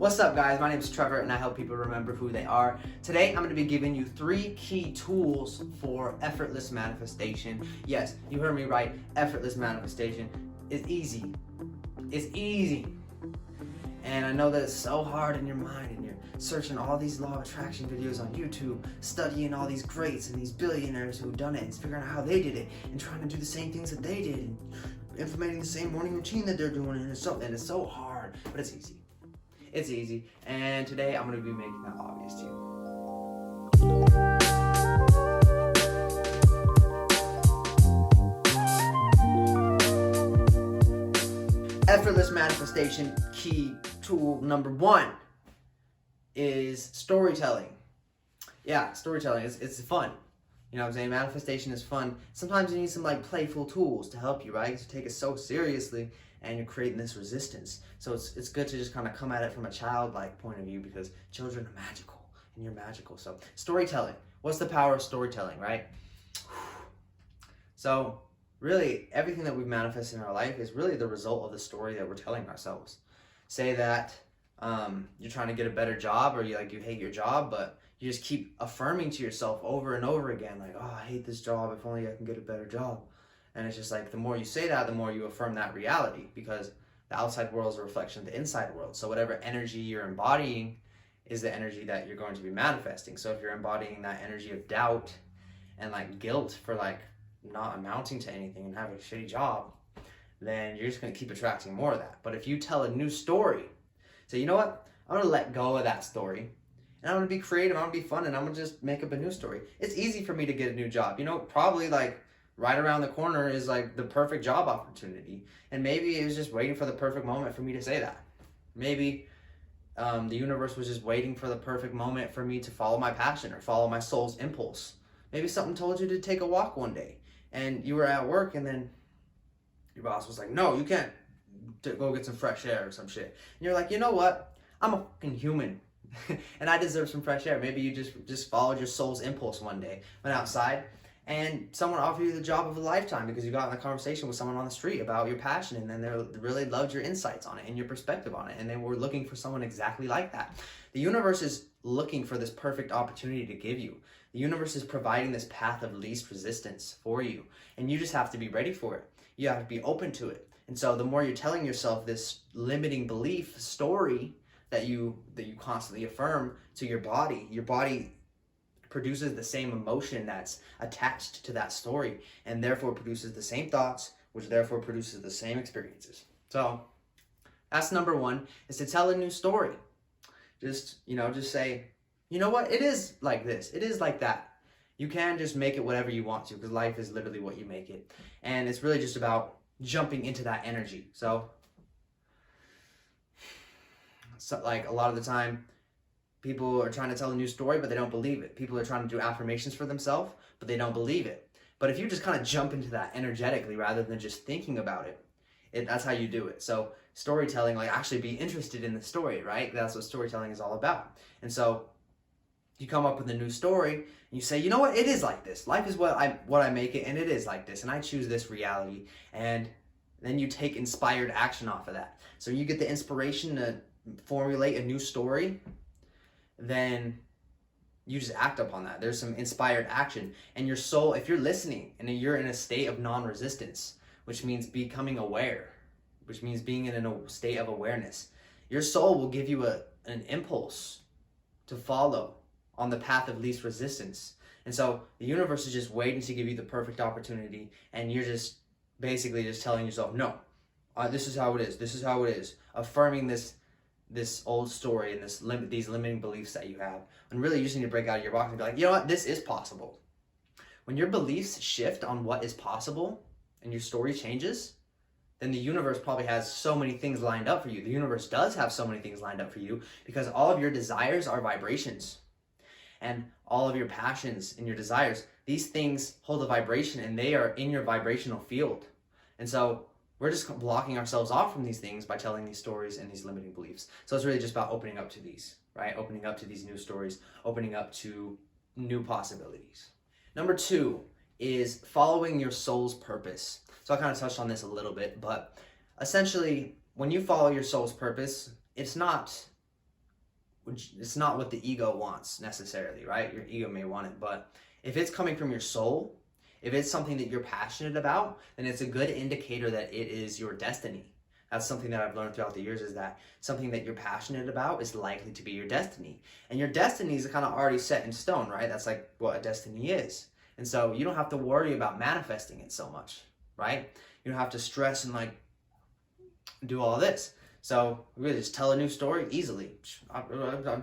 What's up, guys? My name is Trevor and I help people remember who they are. Today I'm going to be giving you 3 key tools for effortless manifestation. Yes, you heard me right. Effortless manifestation is easy. It's easy. And I know that it's so hard in your mind and you're searching all these law of attraction videos on YouTube, studying all these greats and these billionaires who've done it and figuring out how they did it and trying to do the same things that they did and implementing the same morning routine that they're doing, and it's so hard, but it's easy. It's easy, and today I'm going to be making that obvious to you. Effortless manifestation key tool number 1 is storytelling. Yeah, storytelling. It's fun. You know what I'm saying? Manifestation is fun. Sometimes you need some playful tools to help you, right? You take it so seriously and you're creating this resistance. So it's good to just kind of come at it from a childlike point of view, because children are magical and you're magical. So storytelling. What's the power of storytelling, right? So really everything that we manifest in our life is really the result of the story that we're telling ourselves. Say that you're trying to get a better job, or you hate your job, but you just keep affirming to yourself over and over again, oh, I hate this job, if only I can get a better job. And it's just the more you say that, the more you affirm that reality, because the outside world is a reflection of the inside world. So whatever energy you're embodying is the energy that you're going to be manifesting. So if you're embodying that energy of doubt and guilt for not amounting to anything and having a shitty job, then you're just going to keep attracting more of that. But if you tell a new story, say, you know what, I'm going to let go of that story, and I'm going to be creative, I'm going to be fun, and I'm going to just make up a new story. It's easy for me to get a new job. Probably right around the corner is the perfect job opportunity. And maybe it was just waiting for the perfect moment for me to say that. Maybe the universe was just waiting for the perfect moment for me to follow my passion or follow my soul's impulse. Maybe something told you to take a walk one day and you were at work, and then your boss was like, no, you can't go get some fresh air or some shit. And you're like, you know what? I'm a fucking human. And I deserve some fresh air. Maybe you just followed your soul's impulse one day, went outside, and someone offered you the job of a lifetime because you got in a conversation with someone on the street about your passion, and then they really loved your insights on it and your perspective on it, and they were looking for someone exactly like that. The universe is looking for this perfect opportunity to give you. The universe is providing this path of least resistance for you, and you just have to be ready for it. You have to be open to it. And so the more you're telling yourself this limiting belief story that you constantly affirm to your body produces the same emotion that's attached to that story, and therefore produces the same thoughts, which therefore produces the same experiences. So that's number 1, is to tell a new story. Just say, you know what, it is like this, it is like that. You can just make it whatever you want to, because life is literally what you make it. And it's really just about jumping into that energy. So a lot of the time, people are trying to tell a new story, but they don't believe it. People are trying to do affirmations for themselves, but they don't believe it. But if you just kind of jump into that energetically rather than just thinking about it, that's how you do it. So storytelling, actually be interested in the story, right? That's what storytelling is all about. And so you come up with a new story and you say, you know what, it is like this. Life is what I make it, and it is like this, and I choose this reality. And then you take inspired action off of that. So you get the inspiration to formulate a new story, then you just act upon that. There's some inspired action, and your soul, if you're listening and you're in a state of non-resistance, which means becoming aware, which means being in a state of awareness, your soul will give you an impulse to follow on the path of least resistance. And so the universe is just waiting to give you the perfect opportunity, and you're just basically just telling yourself, no, this is how it is, this is how it is, affirming this old story and these limiting beliefs that you have, and really you just need to break out of your box and be like, you know what, this is possible. When your beliefs shift on what is possible and your story changes, then the universe probably has so many things lined up for you. The universe does have so many things lined up for you, because all of your desires are vibrations, and all of your passions and your desires, these things hold a vibration, and they are in your vibrational field. And so we're just blocking ourselves off from these things by telling these stories and these limiting beliefs. So it's really just about opening up to these, right? Opening up to these new stories, opening up to new possibilities. Number 2 is following your soul's purpose. So I kind of touched on this a little bit, but essentially when you follow your soul's purpose, it's not which it's not what the ego wants necessarily, right? Your ego may want it, but if it's coming from your soul, if it's something that you're passionate about, then it's a good indicator that it is your destiny. That's something that I've learned throughout the years, is that something that you're passionate about is likely to be your destiny. And your destiny is kind of already set in stone, right? That's like what a destiny is. And so you don't have to worry about manifesting it so much, right? You don't have to stress and like do all this. So really just tell a new story easily.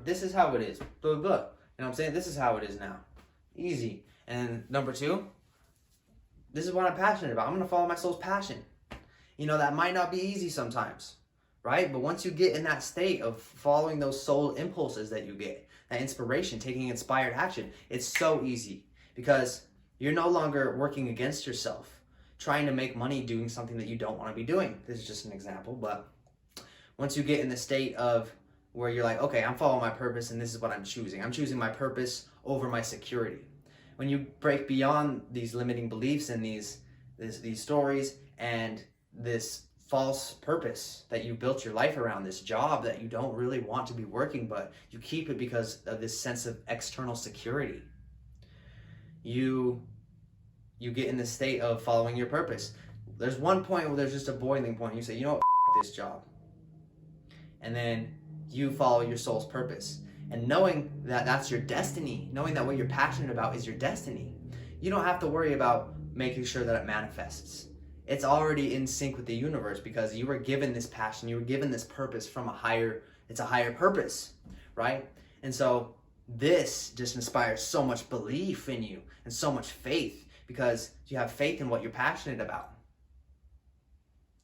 This is how it is. Blah, blah, blah. You know what I'm saying? This is how it is now. Easy. And number two, this is what I'm passionate about. I'm going to follow my soul's passion. You know, that might not be easy sometimes, right? But once you get in that state of following those soul impulses that you get, that inspiration, taking inspired action, it's so easy because you're no longer working against yourself, trying to make money doing something that you don't want to be doing. This is just an example, but once you get in the state of where you're like, okay, I'm following my purpose and this is what I'm choosing. I'm choosing my purpose over my security. When you break beyond these limiting beliefs and these stories and this false purpose that you built your life around, this job that you don't really want to be working, but you keep it because of this sense of external security, you get in the state of following your purpose. There's one point where there's just a boiling point. You say, you know what, this job. And then you follow your soul's purpose. And knowing that that's your destiny, knowing that what you're passionate about is your destiny, you don't have to worry about making sure that it manifests. It's already in sync with the universe because you were given this passion, you were given this purpose from it's a higher purpose, right? And so this just inspires so much belief in you and so much faith because you have faith in what you're passionate about,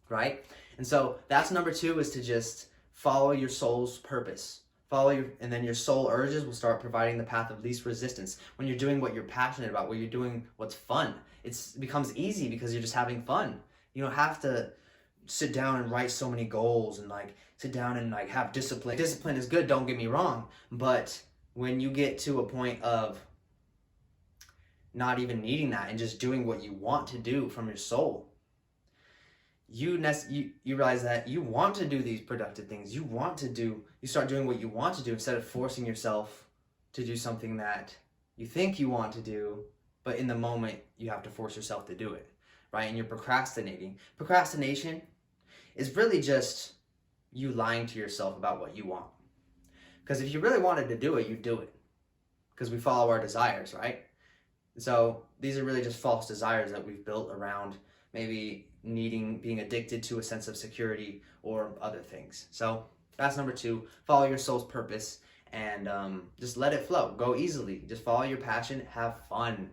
right? And so that's number two, is to just follow your soul's purpose. And then your soul urges will start providing the path of least resistance. When you're doing what you're passionate about, when you're doing what's fun, it becomes easy because you're just having fun. You don't have to sit down and write so many goals and like sit down and like have discipline. Discipline is good, don't get me wrong, but when you get to a point of not even needing that and just doing what you want to do from your soul, you realize that you want to do these productive things. You start doing what you want to do instead of forcing yourself to do something that you think you want to do, but in the moment you have to force yourself to do it, right? And you're procrastinating. Procrastination is really just you lying to yourself about what you want. Because if you really wanted to do it, you'd do it. Because we follow our desires, right? So these are really just false desires that we've built around maybe being addicted to a sense of security or other things. So that's number two, follow your soul's purpose and just let it flow. Go easily. Just follow your passion, have fun.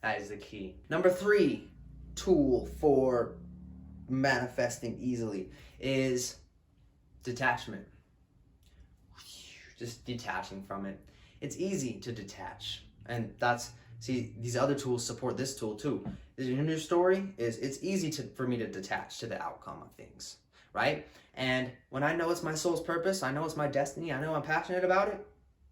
That is the key. Number three tool for manifesting easily is detachment. Just detaching from it. It's easy to detach. And these other tools support this tool too. The new story is it's easy for me to detach to the outcome of things, right? And when I know it's my soul's purpose, I know it's my destiny, I know I'm passionate about it,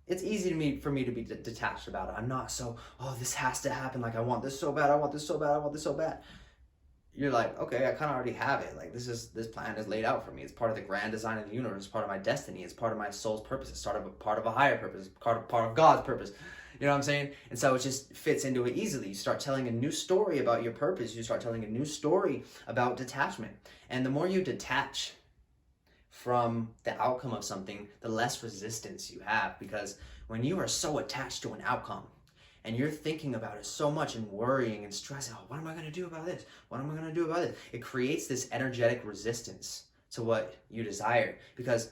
it's easy for me to be detached about it. I'm not so, this has to happen, like I want this so bad, I want this so bad, I want this so bad. You're like, okay, I kind of already have it. Like this plan is laid out for me. It's part of the grand design of the universe. It's part of my destiny. It's part of my soul's purpose. It's part of a higher purpose. It's part of God's purpose. You know what I'm saying? And so it just fits into it easily. You start telling a new story about your purpose. You start telling a new story about detachment. And the more you detach from the outcome of something, the less resistance you have. Because when you are so attached to an outcome and you're thinking about it so much and worrying and stressing, what am I going to do about this? What am I going to do about this? It creates this energetic resistance to what you desire. Because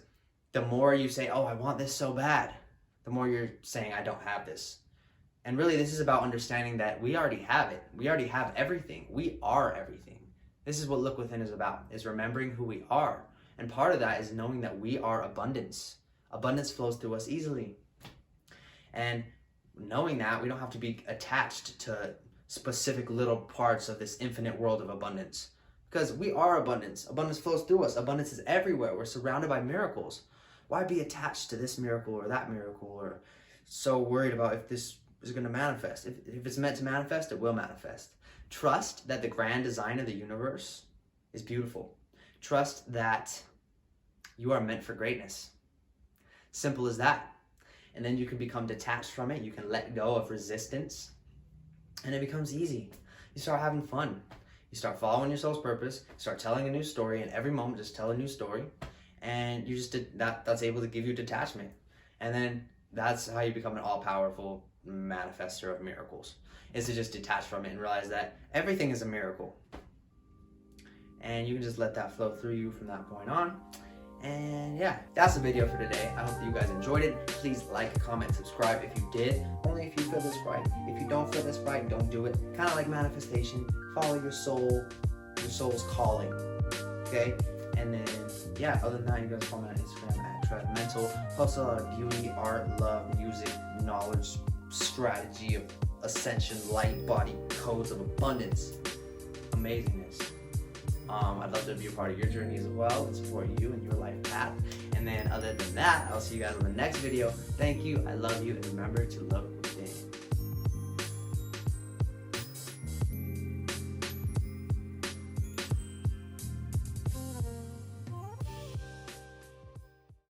the more you say, I want this so bad, the more you're saying, I don't have this. And really, this is about understanding that we already have it. We already have everything. We are everything. This is what Look Within is about, is remembering who we are. And part of that is knowing that we are abundance. Abundance flows through us easily. And knowing that, we don't have to be attached to specific little parts of this infinite world of abundance. Because we are abundance. Abundance flows through us. Abundance is everywhere. We're surrounded by miracles. Why be attached to this miracle or that miracle, or so worried about if this is going to manifest? If it's meant to manifest, it will manifest. Trust that the grand design of the universe is beautiful. Trust that you are meant for greatness. Simple as that. And then you can become detached from it. You can let go of resistance, and it becomes easy. You start having fun. You start following your soul's purpose, start telling a new story, and every moment just tell a new story. And you just that's able to give you detachment. And then that's how you become an all-powerful manifester of miracles, is to just detach from it and realize that everything is a miracle. And you can just let that flow through you from that point on. And yeah, that's the video for today. I hope that you guys enjoyed it. Please like, comment, subscribe if you did. Only if you feel this right. If you don't feel this right, don't do it. Kind of like manifestation. Follow your soul's calling. Okay? And then, yeah, other than that, you guys follow me on Instagram at Trev Mental. Post a lot of beauty, art, love, music, knowledge, strategy of ascension, light, body, codes of abundance, amazingness. I'd love to be a part of your journey as well and support you in your life path. And then other than that, I'll see you guys on the next video. Thank you. I love you. And remember to love within.